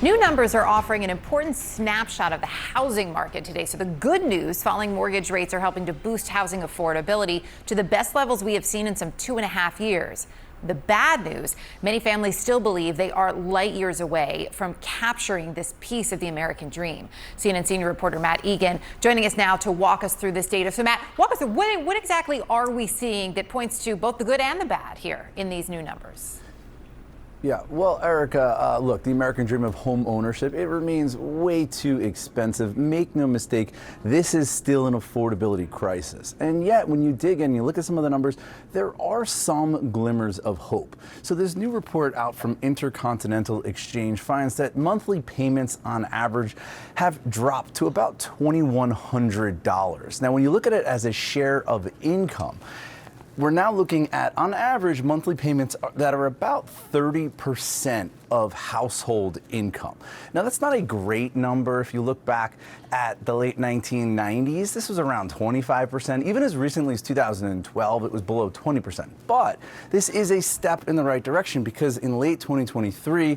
New numbers are offering an important snapshot of the housing market today. So the good news, falling mortgage rates are helping to boost housing affordability to the best levels we have seen in some 2.5 years. The bad news, many families still believe they are light years away from capturing this piece of the American dream. CNN senior reporter Matt Egan joining us now to walk us through this data. So Matt, walk us through what exactly are we seeing that points to both the good and the bad here in these new numbers? Yeah, well, Erica, look, the American dream of home ownership, it remains way too expensive. Make no mistake, this is still an affordability crisis. And yet, when you dig in, you look at some of the numbers, there are some glimmers of hope. So this new report out from Intercontinental Exchange finds that monthly payments on average have dropped to about $2,100. Now, when you look at it as a share of income, we're now looking at, on average, monthly payments that are about 30% of household income. Now, that's not a great number. If you look back at the late 1990s, this was around 25%. Even as recently as 2012, it was below 20%. But this is a step in the right direction because in late 2023,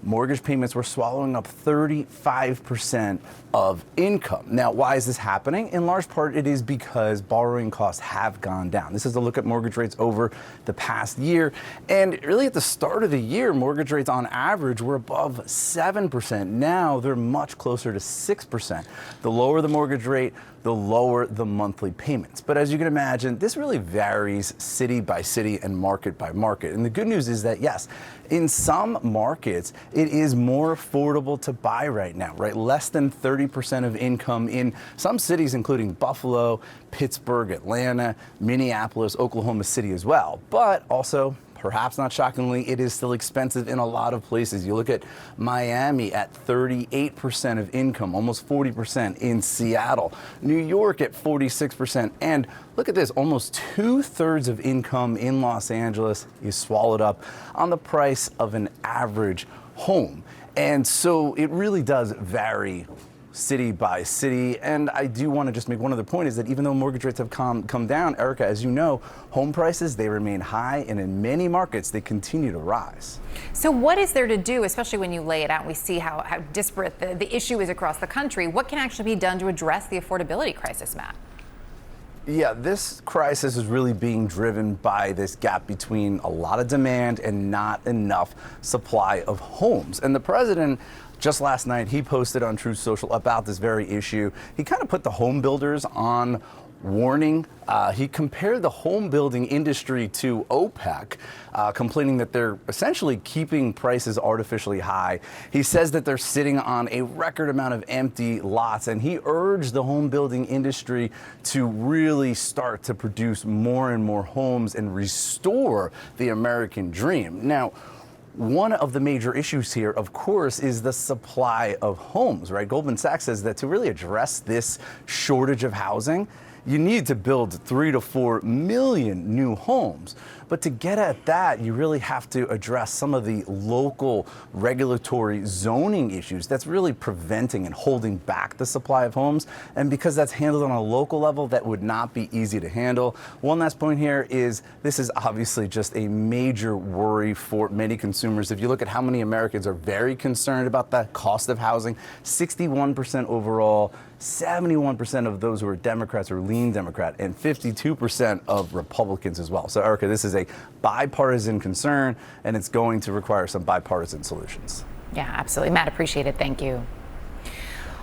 mortgage payments were swallowing up 35% of income. Now, why is this happening? In large part, it is because borrowing costs have gone down. This is a look at mortgage rates over the past year. And really at the start of the year, mortgage rates on average were above 7%. Now they're much closer to 6%. The lower the mortgage rate, the lower the monthly payments. But as you can imagine, this really varies city by city and market by market. And the good news is that, yes, in some markets, it is more affordable to buy right now, right? Less than 30% of income in some cities, including Buffalo, Pittsburgh, Atlanta, Minneapolis, Oklahoma City as well. But also, perhaps not shockingly, it is still expensive in a lot of places. You look at Miami at 38% of income, almost 40% in Seattle, New York at 46%, and look at this, almost 2/3 of income in Los Angeles is swallowed up on the price of an average home. And so it really does vary city by city. And I do want to just make one other point is that even though mortgage rates have come down, Erica, as you know, home prices, they remain high, and in many markets, they continue to rise. So what is there to do, especially when you lay it out and we see how disparate the issue is across the country? What can actually be done to address the affordability crisis, Matt? Yeah, this crisis is really being driven by this gap between a lot of demand and not enough supply of homes. And the president, just last night, he posted on Truth Social about this very issue. He kind of put the home builders on warning. He compared the home building industry to OPEC, complaining that they're essentially keeping prices artificially high. He says that they're sitting on a record amount of empty lots, and he urged the home building industry to really start to produce more and more homes and restore the American dream. Now, one of the major issues here, of course, is the supply of homes, right? Goldman Sachs says that to really address this shortage of housing, you need to build 3 to 4 million new homes. But to get at that, you really have to address some of the local regulatory zoning issues that's really preventing and holding back the supply of homes. And because that's handled on a local level, that would not be easy to handle. One last point here is this is obviously just a major worry for many consumers. If you look at how many Americans are very concerned about the cost of housing, 61% overall, 71% of those who are Democrats or lean Democrat, and 52% of Republicans as well. So, Erica, this is a bipartisan concern, and it's going to require some bipartisan solutions. Yeah, absolutely. Matt, appreciate it. Thank you.